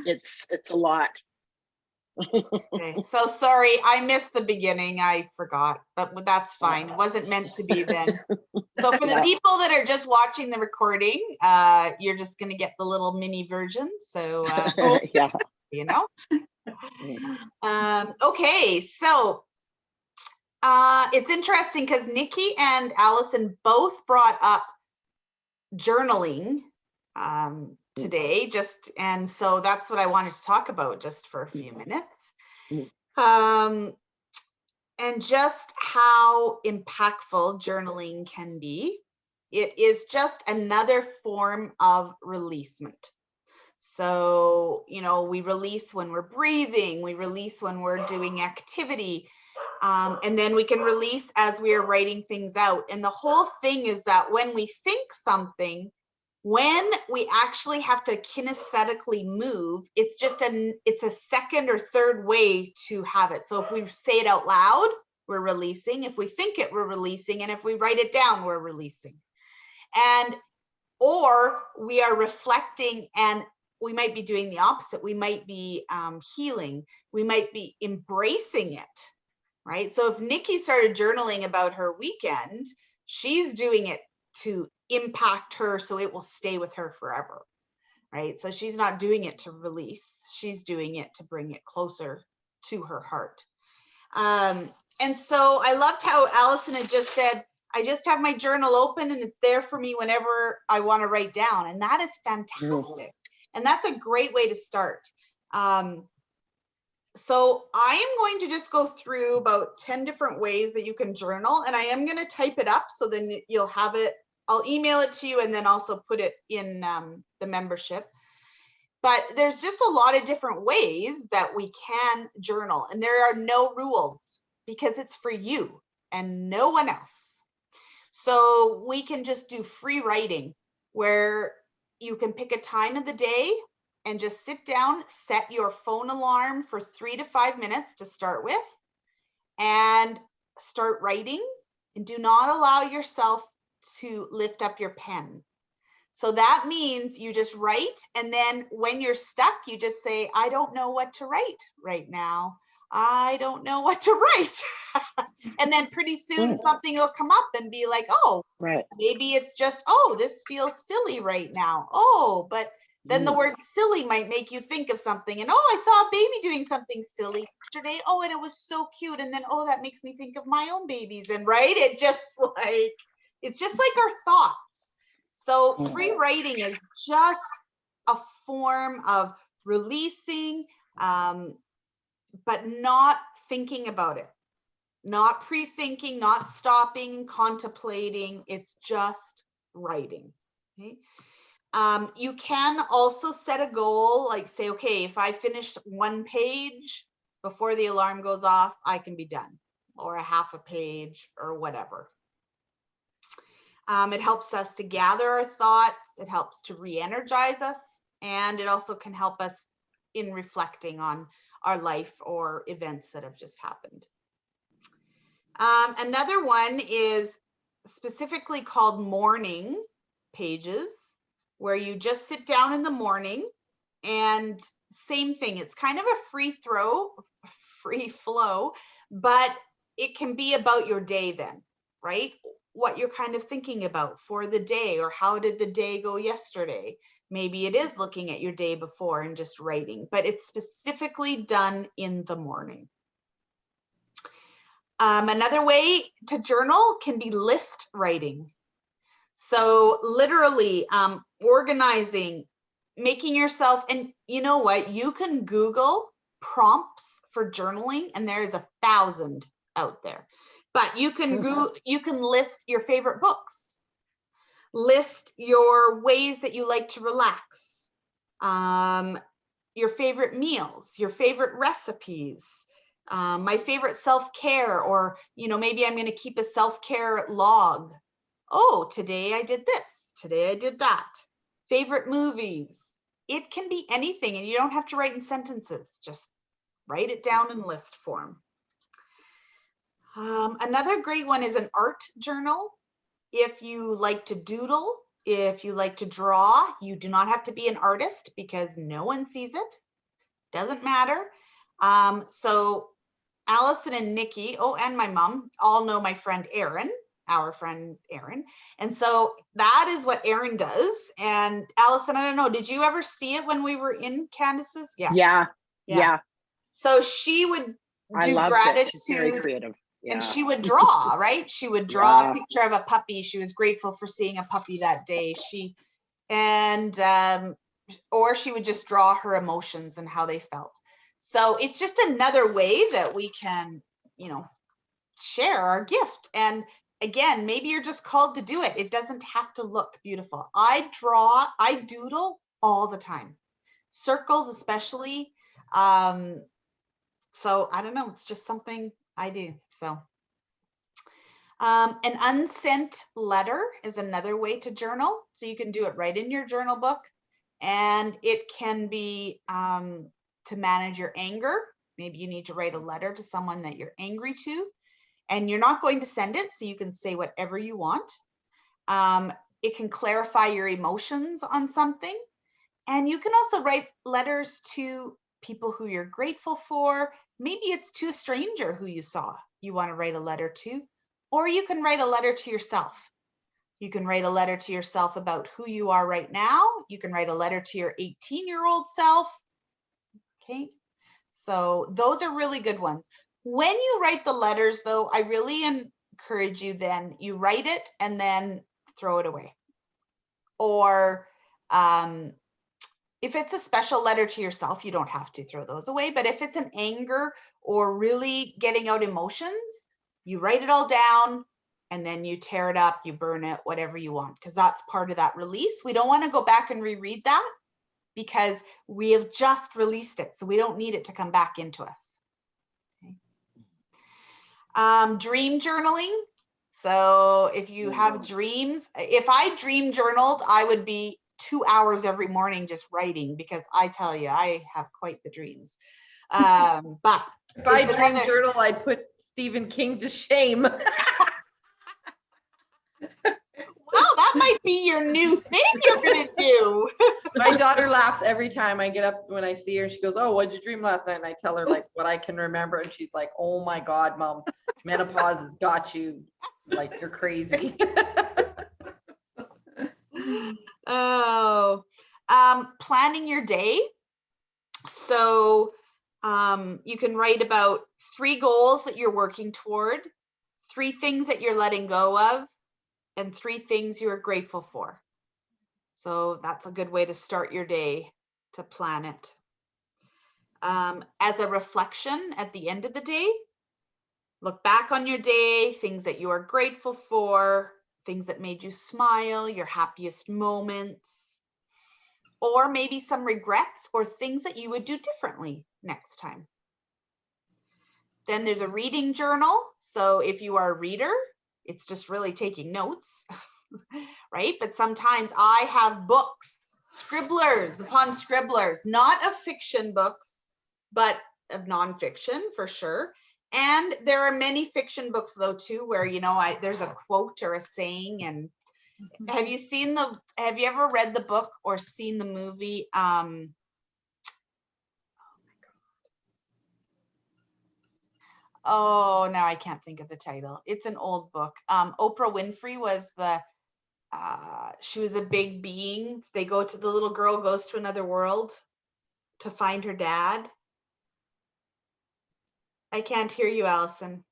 It's a lot. Okay, so sorry, I missed the beginning. I forgot, but that's fine. It wasn't meant to be then. So for the Yeah. people that are just watching the recording, you're just going to get the little mini version. So, Yeah. you know. Mm. Okay, so it's interesting because Nikki and Allison both brought up journaling today, and so that's what I wanted to talk about just for a few minutes. Mm. And just how impactful journaling can be. It is just another form of releasement. So, we release when we're breathing, we release when we're doing activity, and then we can release as we are writing things out. And the whole thing is that when we think something, when we actually have to kinesthetically move, it's a second or third way to have it. So if we say it out loud, we're releasing. If we think it, we're releasing. And if we write it down, we're releasing. Or we are reflecting, and we might be doing the opposite. We might be healing. We might be embracing it, right? So if Nikki started journaling about her weekend, she's doing it to impact her so it will stay with her forever, right? So she's not doing it to release. She's doing it to bring it closer to her heart. And so I loved how Allison had just said, I just have my journal open and it's there for me whenever I want to write down. And that is fantastic. And that's a great way to start. So I am going to just go through about 10 different ways that you can journal, and I am going to type it up so then you'll have it. I'll email it to you and then also put it in the membership. But there's just a lot of different ways that we can journal, and there are no rules because it's for you and no one else. So we can just do free writing where you can pick a time of the day and just sit down, set your phone alarm for 3 to 5 minutes to start with, and start writing, and do not allow yourself to lift up your pen. So that means you just write, and then when you're stuck, you just say, I don't know what to write right now. I don't know what to write. And then pretty soon something will come up and be like, oh, Right. maybe it's just, oh, this feels silly right now. Oh, but then the word silly might make you think of something. And oh, I saw a baby doing something silly yesterday. Oh, and it was so cute. And then, oh, that makes me think of my own babies. And right, it's just like our thoughts. So free writing is just a form of releasing, but not thinking about it, not pre-thinking, not stopping, contemplating. It's just writing. Okay. You can also set a goal, like say, okay, if I finish 1 page before the alarm goes off, I can be done, or a half a page or whatever. It helps us to gather our thoughts. It helps to re-energize us. And it also can help us in reflecting on our life or events that have just happened. Another one is specifically called morning pages, where you just sit down in the morning, and same thing. It's kind of a free flow, but it can be about your day then, right? What you're kind of thinking about for the day, or how did the day go yesterday? Maybe it is looking at your day before and just writing, but it's specifically done in the morning. Another way to journal can be list writing. So literally organizing, making yourself, and you know what, you can Google prompts for journaling and there's 1,000 out there. But you can list your favorite books, list your ways that you like to relax, your favorite meals, your favorite recipes, my favorite self-care, or maybe I'm going to keep a self-care log. Oh, today I did this, today I did that. Favorite movies. It can be anything, and you don't have to write in sentences. Just write it down in list form. Another great one is an art journal. If you like to doodle, If you like to draw, you do not have to be an artist because no one sees it. Doesn't matter. So Allison and Nikki, oh, and my mom all know my friend Erin, our friend Erin. And so that is what Erin does. And Allison, I don't know, did you ever see it when we were in Candace's? Yeah. So she would I do loved it. She's very gratitude creative. Yeah. and she would draw, right? She would draw Yeah. a picture of a puppy. She was grateful for seeing a puppy that day. Or she would just draw her emotions and how they felt. So it's just another way that we can, share our gift. And again, maybe you're just called to do it. It doesn't have to look beautiful. I doodle all the time, circles especially. So I don't know, it's just something I do. So an unsent letter is another way to journal. So you can do it right in your journal book, and it can be to manage your anger. Maybe you need to write a letter to someone that you're angry to, and you're not going to send it, so you can say whatever you want. It can clarify your emotions on something. And you can also write letters to people who you're grateful for. Maybe it's to a stranger who you want to write a letter to, or you can write a letter to yourself. You can write a letter to yourself about who you are right now. You can write a letter to your 18-year-old self. Okay, so those are really good ones. When you write the letters, though, I really encourage you then you write it and then throw it away. Or if it's a special letter to yourself, you don't have to throw those away. But if it's an anger or really getting out emotions, you write it all down and then you tear it up, you burn it, whatever you want, because that's part of that release. We don't want to go back and reread that because we have just released it. So we don't need it to come back into us. Okay. Dream journaling. So if you have dreams, if I dream journaled, I would be 2 hours every morning just writing, because I tell you, I have quite the dreams. But if I dream journal, I'd put Stephen King to shame. Wow, that might be your new thing you're gonna do. My daughter laughs every time I get up when I see her. She goes, "Oh, what did you dream last night?" And I tell her like what I can remember, and she's like, "Oh my God, Mom, menopause has got you. Like you're crazy." Oh, planning your day. So you can write about 3 goals that you're working toward, 3 things that you're letting go of, and 3 things you are grateful for. So that's a good way to start your day, to plan it. As a reflection at the end of the day, look back on your day, things that you are grateful for, things that made you smile, your happiest moments, or maybe some regrets or things that you would do differently next time. Then there's a reading journal. So if you are a reader, it's just really taking notes, right? But sometimes I have books, scribblers upon scribblers, not of fiction books, but of nonfiction for sure. And there are many fiction books though too, where, there's a quote or a saying. And have you ever read the book or seen the movie? Oh, now I can't think of the title. It's an old book. Oprah Winfrey was she was a big being. The little girl goes to another world to find her dad. I can't hear you, Allison.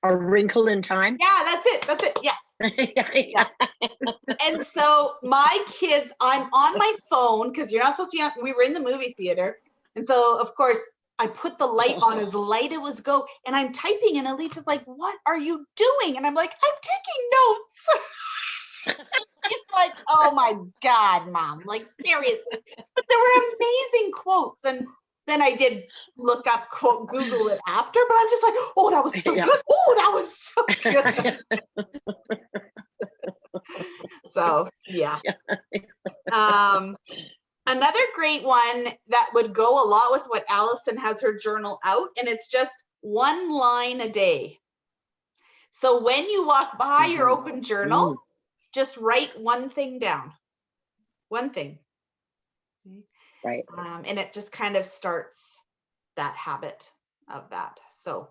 A Wrinkle in Time. Yeah, that's it. Yeah. And so my kids, I'm on my phone because you're not supposed to be on. We were in the movie theater. And so, of course, I put the light on as light it was go. And I'm typing and Alita's like, "What are you doing?" And I'm like, "I'm taking notes." It's like, "Oh my God, Mom, like seriously." But there were amazing quotes. And then I did look up, Google it after, but I'm just like, "Oh, that was so good. Oh, that was so good." So yeah. Another great one that would go a lot with what Allison has her journal out, and it's just 1 line a day. So when you walk by your open journal, just write one thing down. One thing. Right. And it just kind of starts that habit of that. So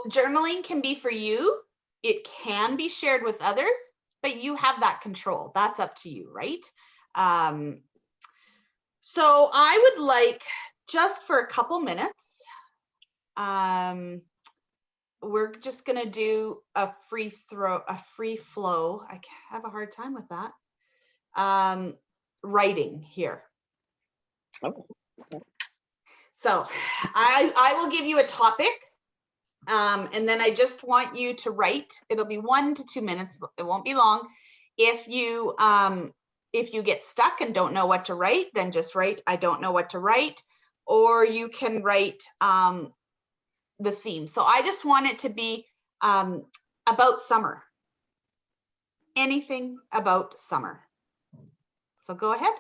journaling can be for you. It can be shared with others, but you have that control. That's up to you, right? So I would like, just for a couple minutes, we're just gonna do a free flow. I have a hard time with that. Writing here. Oh, So I will give you a topic, and then I just want you to write. It'll be 1 to 2 minutes. It won't be long. If you get stuck and don't know what to write, then just write, I don't know what to write, or you can write the theme. So I just want it to be about summer. Anything about summer. So go ahead.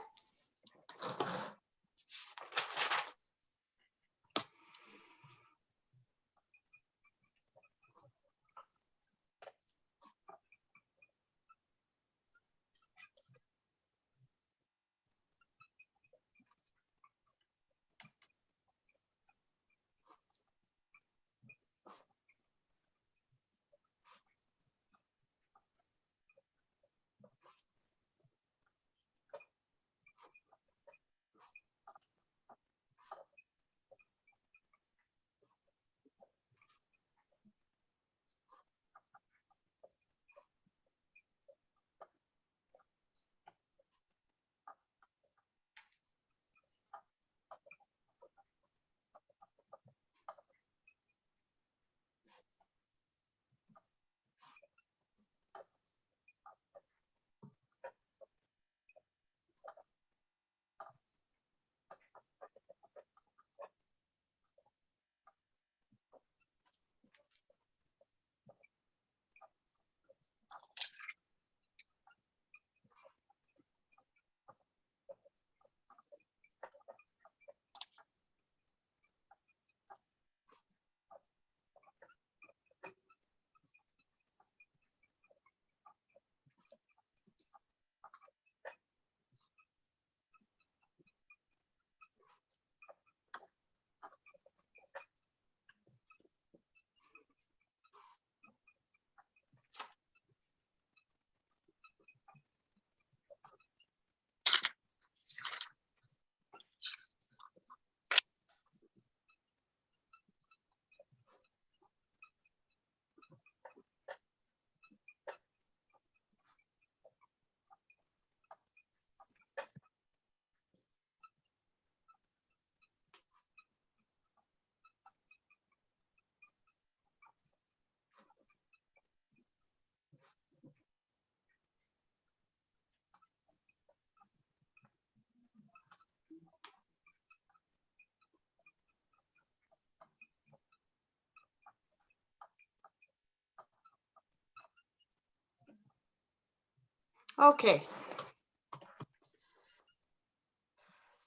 Okay.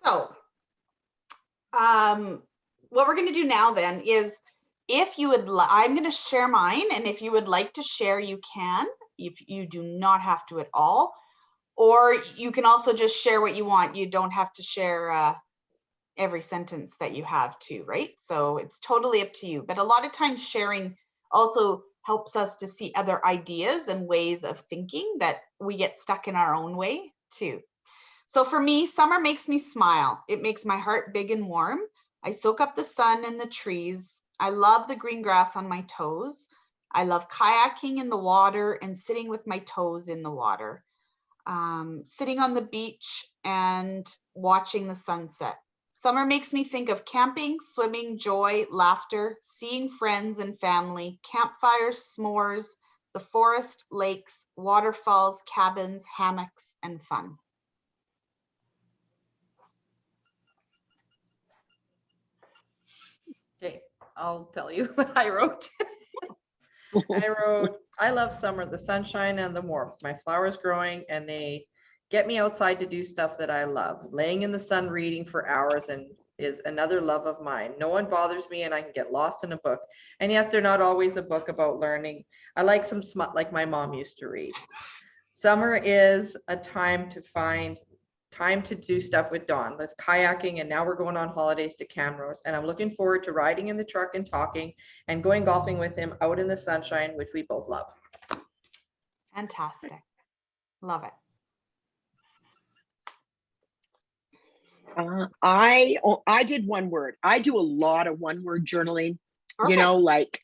So, what we're going to do now then is, if you would, I'm going to share mine, and if you would like to share, you can. If you do not have to at all, or you can also just share what you want. You don't have to share every sentence that you have to, right? So it's totally up to you. But a lot of times sharing also helps us to see other ideas and ways of thinking that we get stuck in our own way too. So for me, summer makes me smile. It makes my heart big and warm. I soak up the sun and the trees. I love the green grass on my toes. I love kayaking in the water and sitting with my toes in the water. Sitting on the beach and watching the sunset. Summer makes me think of camping, swimming, joy, laughter, seeing friends and family, campfires, s'mores, the forest, lakes, waterfalls, cabins, hammocks, and fun. Okay, I'll tell you what I wrote. I wrote, I love summer, the sunshine and the warmth, my flowers growing, and they get me outside to do stuff that I love. Laying in the sun, reading for hours, and is another love of mine. No one bothers me and I can get lost in a book. And yes, they're not always a book about learning. I like some smut like my mom used to read. Summer is a time to do stuff with Dawn, with kayaking, and now we're going on holidays to Camrose. And I'm looking forward to riding in the truck and talking and going golfing with him out in the sunshine, which we both love. Fantastic. Love it. I did one word. I do a lot of one word journaling, Perfect.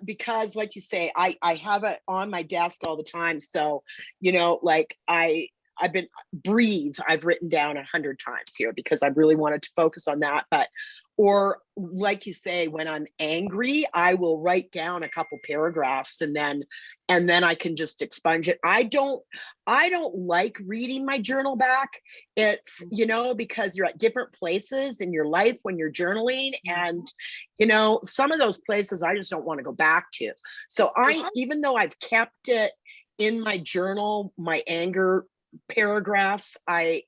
Because like you say, I have it on my desk all the time. So, I've been breathe. I've written down 100 times here because I really wanted to focus on that. Or like you say, when I'm angry, I will write down a couple paragraphs and then I can just expunge it. I don't like reading my journal back. It's, because you're at different places in your life when you're journaling, and, some of those places I just don't want to go back to. So even though I've kept it in my journal, my anger paragraphs, I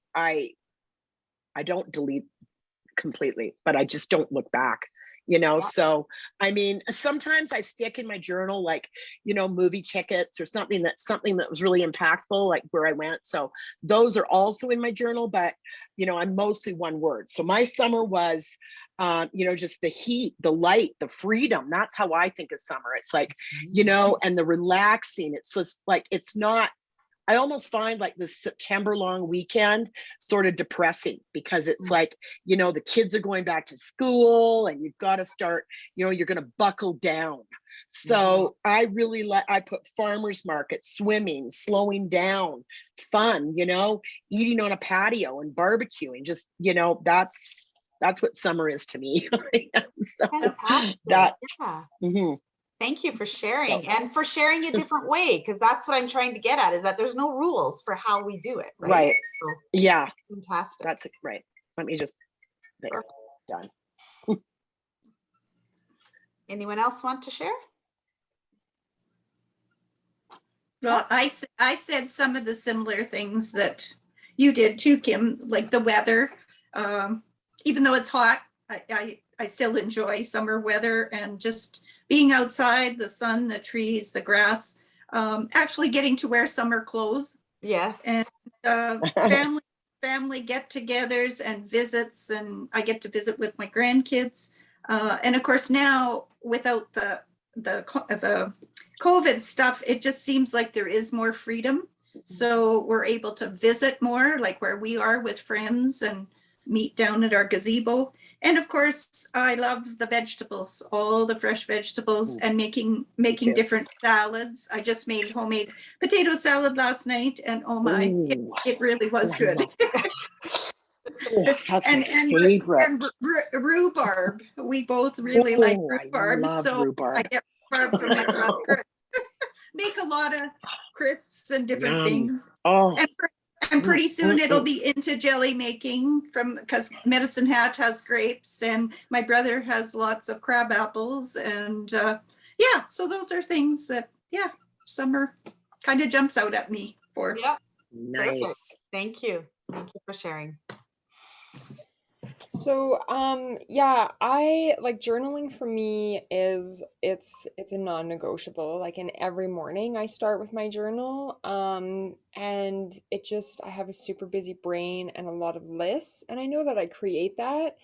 don't delete completely, but I just don't look back, so I mean, sometimes I stick in my journal like, movie tickets or something that was really impactful, like where I went. So those are also in my journal, but I'm mostly one word. So my summer was just the heat, the light, the freedom. That's how I think of summer. It's like, and the relaxing. It's just like, it's not, I almost find like this September long weekend sort of depressing because it's like, the kids are going back to school and you've got to start, you're going to buckle down. So I really I put farmers market, swimming, slowing down, fun, eating on a patio and barbecuing, just, that's what summer is to me. So Fantastic. that's, Thank you for sharing and for sharing a different way, because that's what I'm trying to get at, is that there's no rules for how we do it. Right. So, yeah. Fantastic. That's right. Let me just, there, done. Anyone else want to share? Well, I said some of the similar things that you did too, Kim, like the weather. Even though it's hot, I still enjoy summer weather and just being outside, the sun, the trees, the grass, actually getting to wear summer clothes. Yes. And family get-togethers and visits, and I get to visit with my grandkids. And of course now, without the COVID stuff, it just seems like there is more freedom. So we're able to visit more, like where we are with friends, and meet down at our gazebo. And of course, I love the vegetables, all the fresh vegetables, and making different salads. I just made homemade potato salad last night, and oh my, it really was good. That's and my favorite. And rhubarb. We both really like rhubarb. I love rhubarb. I get rhubarb from my brother. Make a lot of crisps and different things. And pretty soon it'll be into jelly making, because Medicine Hat has grapes and my brother has lots of crab apples. And so those are things that, summer kind of jumps out at me for. Yeah. Nice. Perfect. Thank you. Thank you for sharing. So, I like journaling for me is it's a non-negotiable. Like in every morning I start with my journal. And I have a super busy brain and a lot of lists, and I know that I create that,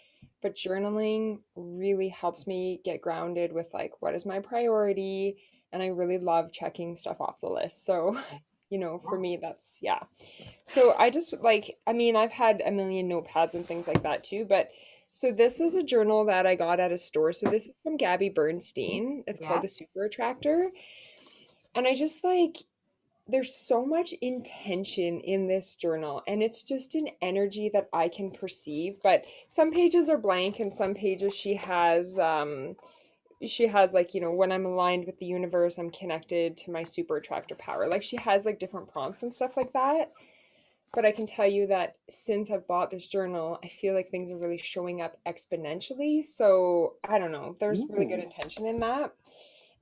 but journaling really helps me get grounded with like, what is my priority? And I really love checking stuff off the list. So, for me, that's, So I just I've had a million notepads and things like that too, but so this is a journal that I got at a store. So this is from Gabby Bernstein. It's called the Super Attractor. And I just there's so much intention in this journal, and it's just an energy that I can perceive, but some pages are blank and some pages she has when I'm aligned with the universe, I'm connected to my super attractor power. Like she has different prompts and stuff like that. But I can tell you that since I've bought this journal, I feel like things are really showing up exponentially. So I don't know, there's really good intention in that.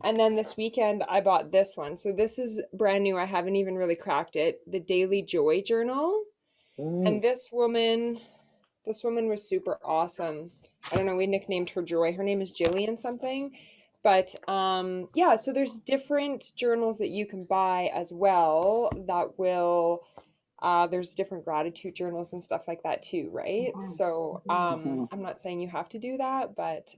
And then this weekend I bought this one. So this is brand new. I haven't even really cracked it. The Daily Joy Journal. And this woman, This woman was super awesome. I don't know, we nicknamed her Joy. Her name is Jillian something. But yeah, so there's different journals that you can buy as well that will there's different gratitude journals and stuff like that too, right? Mhm. So Mhm. I'm not saying you have to do that, but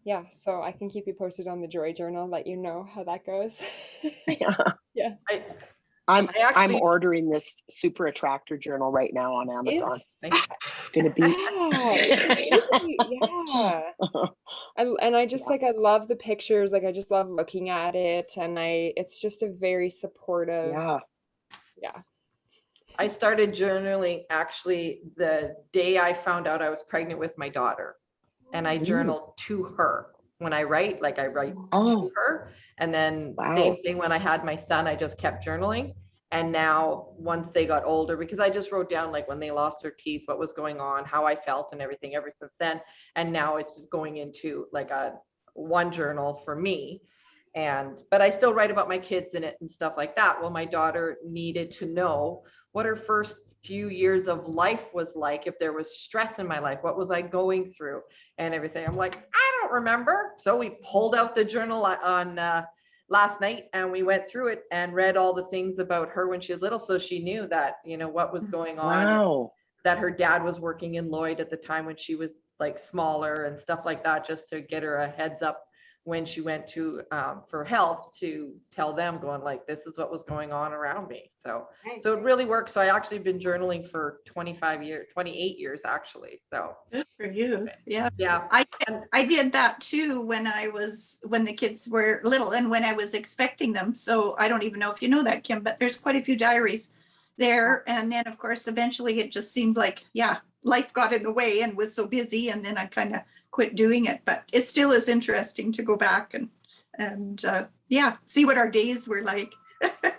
yeah, so I can keep you posted on the Joy Journal, let you know how that goes. Yeah. Yeah. I, I'm I actually, ordering this super attractor journal right now on Amazon. It's It's gonna be yeah, it's amazing. Yeah. And I just Yeah. like I love the pictures, like I just love looking at it and it's just a very supportive, Yeah. yeah. I started journaling actually the day I found out I was pregnant with my daughter. And I Ooh. journal to her. When I write, like I write Oh, to her. And then wow. same thing when I had my son, I just kept journaling. And now once they got older, because I just wrote down like when they lost their teeth, what was going on, how I felt and everything ever since then. And now it's going into like a one journal for me. But I still write about my kids in it and stuff like that. Well, my daughter needed to know what her first few years of life was like, if there was stress in my life, what was I going through and everything. I'm like, I don't remember. So we pulled out the journal on last night and we went through it and read all the things about her when she was little. So she knew that, what was going on, Wow. that her dad was working in Lloyd at the time when she was like smaller and stuff like that, just to get her a heads up when she went to for help, to tell them going like, this is what was going on around me. So Right. it really works. So I actually been journaling for 28 years actually. So Good for you. Yeah. yeah. I And I did that too when the kids were little and when I was expecting them. So I don't even know if you know that, Kim, but there's quite a few diaries there. And then of course, eventually it just seemed like, yeah, life got in the way and was so busy. And then I kind of quit doing it, but it still is interesting to go back and yeah, see what our days were like.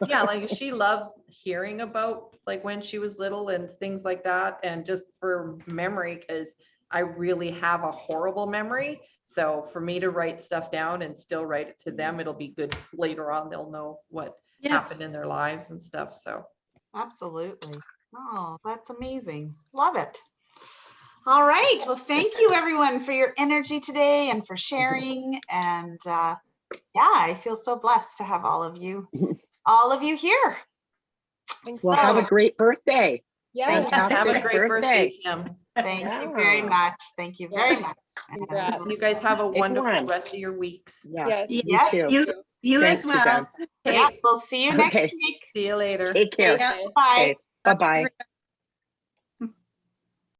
yeah, like she loves hearing about like when she was little and things like that. And just for memory, because I really have a horrible memory. So for me to write stuff down and still write it to them, it'll be good later on. They'll know what Yes. happened in their lives and stuff. So Absolutely. Oh, that's amazing. Love it. All right. Well, thank you everyone for your energy today and for sharing. And yeah, I feel so blessed to have all of you here. Thanks. Well, have a great birthday. Yeah. Fantastic have a great birthday, birthday. Kim. Thank you very Yeah. much. Thank you very Yes. much. And, Congrats. You guys have a Big wonderful one. rest of your weeks. Yeah. Yes. You Yes. too. You as Thanks, well. Suzanne. Hey, yeah, we'll see you next Okay. week. see you later. Take care. Yeah. Okay. Bye. Okay. Bye-bye.